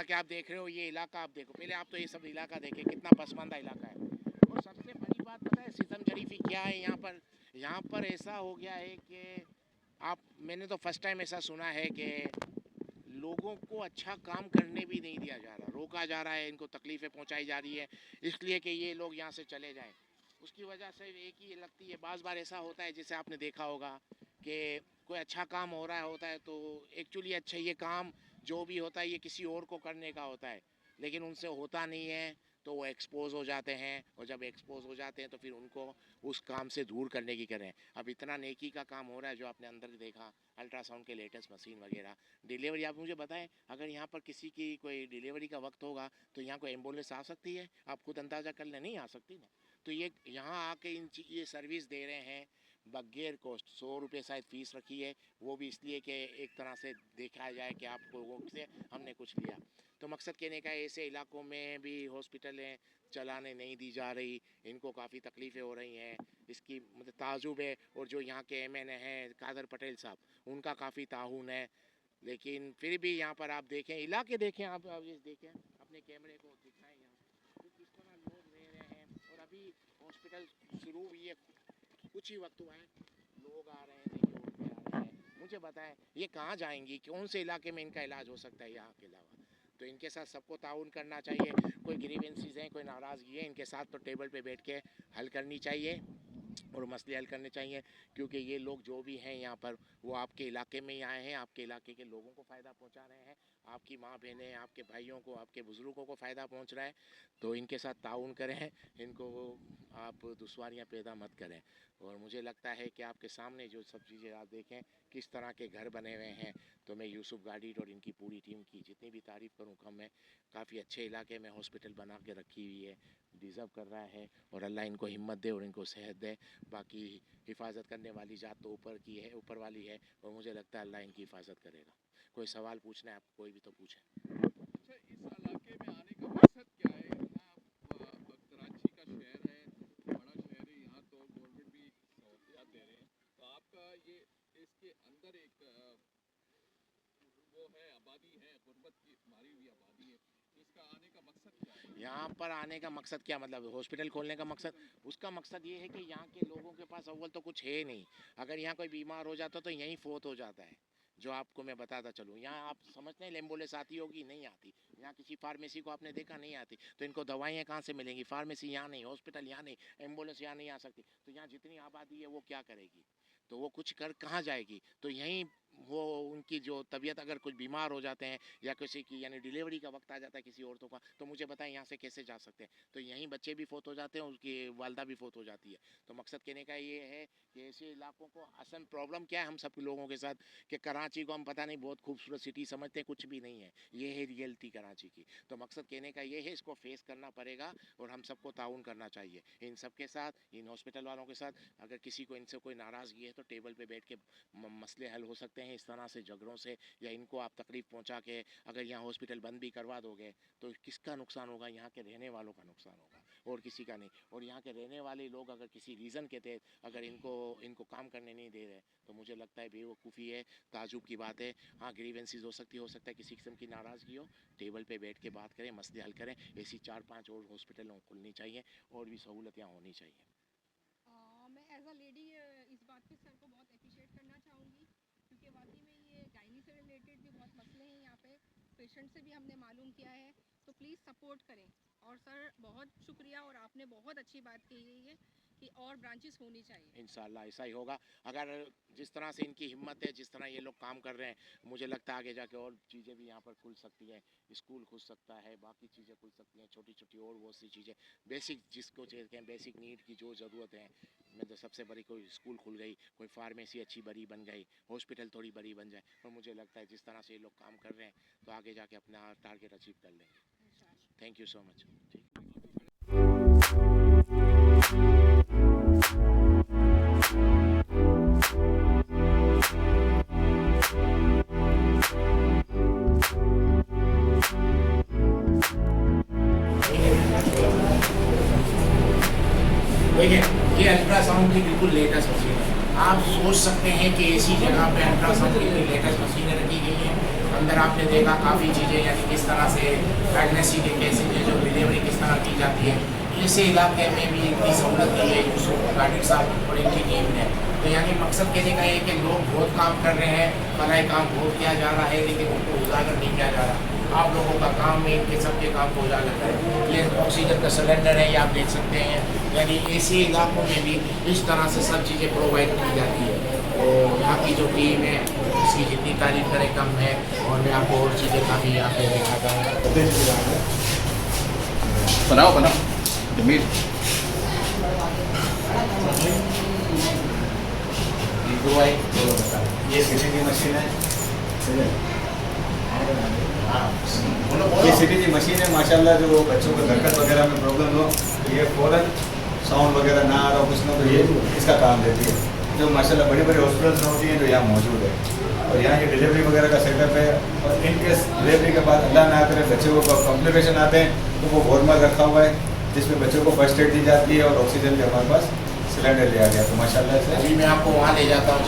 कि आप देख रहे हो ये इलाका, आप देखो पहले, आप तो ये सब इलाका देखें कितना पसमानदा इलाका है। और सबसे बड़ी बात पता है सितम शरीफी क्या है यहाँ पर ऐसा हो गया है कि आप, मैंने तो फर्स्ट टाइम ऐसा सुना है कि लोगों को अच्छा काम करने भी नहीं दिया जा रहा, रोका जा रहा है, इनको तकलीफ़ें पहुंचाई जा रही है इसलिए कि ये लोग यहाँ से चले जाएं। उसकी वजह से एक ही लगती है, बाज़ बार ऐसा होता है जैसे आपने देखा होगा कि कोई अच्छा काम हो रहा होता है तो एक्चुअली अच्छा ये काम जो भी होता है ये किसी और को करने का होता है, लेकिन उनसे होता नहीं है तो वो एक्सपोज हो जाते हैं, और जब एक्सपोज हो जाते हैं तो फिर उनको उस काम से दूर करने की करें। अब इतना नेकी का काम हो रहा है जो आपने अंदर देखा, अल्ट्रासाउंड के लेटेस्ट मशीन वगैरह, डिलीवरी। आप मुझे बताएं अगर यहाँ पर किसी की कोई डिलीवरी का वक्त होगा तो यहाँ कोई एम्बुलेंस आ सकती है? आप खुद अंदाज़ा कर लें, नहीं आ सकती ना। तो ये यहाँ आके ये सर्विस दे रहे हैं बगैर कॉस्ट, 100 रुपये शायद फ़ीस रखी है, वो भी इसलिए कि एक तरह से देखा जाए कि आप लोगों से हमने कुछ लिया। तो मकसद कहने का ऐसे इलाकों में भी हॉस्पिटलें चलाने नहीं दी जा रही, इनको काफ़ी तकलीफ़ें हो रही हैं, इसकी मतलब ताजुब है। और जो यहाँ के MNA हैं कादर पटेल साहब, उनका काफ़ी ताउन है, लेकिन फिर भी यहाँ पर आप देखें, इलाके देखें, आप ये देखें, अपने कैमरे को दिखाएं यहाँ तो किस तरह लोग रह रहे हैं। और अभी हॉस्पिटल शुरू हुई है, कुछ ही वक्त हुआ है, लोग आ रहे हैं, नई रोड पे आ रहे हैं। मुझे बताएं ये कहाँ जाएंगी, कौन से इलाके में इनका इलाज हो सकता है यहाँ के अलावा? तो इनके साथ सबको ताउन करना चाहिए। कोई ग्रीवेंसीज हैं, कोई नाराज़गी है, इनके साथ तो टेबल पे बैठ के हल करनी चाहिए और मसले हल करने चाहिए, क्योंकि ये लोग जो भी हैं यहाँ पर वो आपके इलाके में ही आए हैं, आपके इलाके के लोगों को फ़ायदा पहुँचा रहे हैं, आपकी माँ बहनें, आपके भाइयों को, आपके बुज़ुर्गों को फ़ायदा पहुँच रहा है। तो इनके साथ ताउन करें, इनको आप दुश्वारियाँ पैदा मत करें। और मुझे लगता है कि आपके सामने जो सब चीज़ें आप देखें किस तरह के घर बने हुए हैं, तो मैं यूसुफ गाडिट और इनकी पूरी टीम की जितनी भी तारीफ़ करूँ कम है। काफ़ी अच्छे इलाके में हॉस्पिटल बना के रखी हुई है, डिज़र्व कर रहा है, और अल्लाह इनको हिम्मत दे और इनको सेहत दे। बाकी हिफाजत करने वाली ज़ात तो ऊपर की है, ऊपर वाली है, और मुझे लगता है अल्लाह इनकी हिफाजत करेगा। कोई सवाल पूछना है आपको, कोई भी तो पूछे। अच्छा, इस इलाके में आने का मकसद क्या है? यहाँ कराची का शहर है, बड़ा शहर है, यहाँ तो गवर्नमेंट भी सहूलियात दे रहे हैं, तो आपका ये इसके अंदर एक वो है, आबादी है, गुर्बत की मारी हुई आबादी है, तो इसका आने का मकसद क्या है? यहाँ पर आने का मकसद क्या, मतलब हॉस्पिटल खोलने का मकसद? उसका मकसद ये है कि यहाँ के लोगों के पास अव्वल तो कुछ है नहीं, अगर यहाँ कोई बीमार हो जाता तो यहीं फोत हो जाता है। जो आपको मैं बताता चलूँ, यहाँ आप समझते हैं एम्बुलेंस आती होगी, नहीं आती। यहाँ किसी फार्मेसी को आपने देखा, नहीं आती। तो इनको दवाइयाँ कहाँ से मिलेंगी? फार्मेसी यहाँ नहीं, हॉस्पिटल यहाँ नहीं, एम्बुलेंस यहाँ नहीं आ सकती। तो यहाँ जितनी आबादी है वो क्या करेगी? तो वो कुछ कर कहाँ जाएगी? तो यहीं वो उनकी जो तबीयत, अगर कुछ बीमार हो जाते हैं या किसी की यानी डिलीवरी का वक्त आ जाता है किसी औरतों का, तो मुझे बताएं यहाँ से कैसे जा सकते हैं? तो यहीं बच्चे भी फोत हो जाते हैं, उनकी वालदा भी फोत हो जाती है। तो मकसद कहने का ये है कि ऐसे इलाकों को, असल प्रॉब्लम क्या है हम सब लोगों के साथ, कि कराची को हम पता नहीं बहुत खूबसूरत सिटी समझते हैं, कुछ भी नहीं है, ये है रियलिटी कराची की। तो मकसद कहने का ये है, इसको फेस करना पड़ेगा और हम सबको ताउन करना चाहिए इन सब के साथ, इन हॉस्पिटल वालों के साथ। अगर किसी को इनसे कोई नाराज़गी है तो टेबल पे बैठ के मसले हल हो सकते हैं। इस तरह से झगड़ों से या इनको आप तकलीफ़ पहुंचा के अगर यहाँ हॉस्पिटल बंद भी करवा दोगे तो किसका नुकसान होगा? यहाँ के रहने वालों का नुकसान होगा और किसी का नहीं। और यहाँ के रहने वाले लोग अगर किसी रीज़न के तहत अगर इनको काम करने नहीं दे रहे, तो मुझे लगता है बेवकूफ़ी है, ताजुब की बात है। हाँ, ग्रीवेंसीज हो सकता है किसी किस्म की नाराज़गी हो, टेबल पे बैठ के बात करें, मसले हल करें। ऐसी 4-5 और हॉस्पिटलों खुलनी चाहिए और भी सहूलतें होनी चाहिए। मैं एज अ लेडी इस बात पे सर को बहुत अप्रिशिएट करना चाहूँगी, क्योंकि वाकई में ये गायनी से रिलेटेड भी बहुत मसले हैं यहाँ पे, पेशेंट से भी हमने मालूम किया है। तो प्लीज़ सपोर्ट करें। और सर बहुत शुक्रिया, और आपने बहुत अच्छी बात कही है कि और ब्रांचेस होनी चाहिए। इंशाल्लाह ऐसा ही होगा। अगर जिस तरह से इनकी हिम्मत है, जिस तरह ये लोग काम कर रहे हैं, मुझे लगता है आगे जाके और चीज़ें भी यहाँ पर खुल सकती हैं। स्कूल खुल सकता है, बाकी चीज़ें खुल सकती हैं, छोटी छोटी और बहुत सी चीज़ें, बेसिक जिसको कहते हैं बेसिक नीड की जो ज़रूरत है। मैं तो सबसे बड़ी, कोई स्कूल खुल गई, कोई फार्मेसी अच्छी बड़ी बन गई, हॉस्पिटल थोड़ी बड़ी बन जाए, और मुझे लगता है जिस तरह से ये लोग काम कर रहे हैं तो आगे जाके अपना टारगेट अचीव कर लेंगे। इंशाल्लाह। Thank you so much. देखिए, ये अल्ट्रासाउंड की बिल्कुल लेटेस्ट मशीन है। आप सोच सकते हैं कि ऐसी जगह पे अल्ट्रासाउंड की लेटेस्ट मशीनें रखी गई हैं। अंदर आपने देखा काफ़ी चीज़ें, यानी किस तरह से प्रेगनेंसी के केसेज है जो डिलीवरी किस तरह की जाती है, इसी इलाके में भी इतनी सहूलत दी है यूसुफ गार्डन साहब और इनकी टीम ने। तो यानी मकसद कहने का ये कि लोग बहुत काम कर रहे हैं, भलाई काम बहुत किया जा रहा है, लेकिन उनको उजागर नहीं किया जा रहा। आप लोगों का काम में इनके सबके काम को उजागर करें। ये ऑक्सीजन का सिलेंडर है, ये आप देख सकते हैं, यानी ऐसे इलाकों में भी इस तरह से सब चीज़ें प्रोवाइड की जाती है। तो यहाँ की जो टीम है इसकी जितनी तारीफ करें कम है, और मैं आपको और चीज़ें काफ़ी यहाँ पे दिखाता हूँ। बनाओ बनाओ जमीन ये सिटी की मशीन है, बोलो ये सिटी की मशीन है माशाल्लाह। जो बच्चों को हरकत वगैरह में प्रॉब्लम हो तो ये फ़ौरन साउंड वगैरह ना आ रहा हो कुछ ना, तो ये इसका काम देती है। जो माशाल्लाह बड़ी बड़ी हॉस्पिटल्स में होती हैं जो यहाँ मौजूद है, और यहाँ ये डिलीवरी वगैरह का सेटअप है। और इनकेस डिलीवरी के बाद अल्लाह ना करे बच्चे को कॉम्प्लिकेशन आते हैं तो वो वॉर्मर रखा हुआ है जिसमें बच्चों को फर्स्ट एड दी जाती है, और ऑक्सीजन भी हमारे पास सिलेंडर लिया गया। तो माशाल्लाह से अभी मैं आपको वहाँ ले जाता हूँ।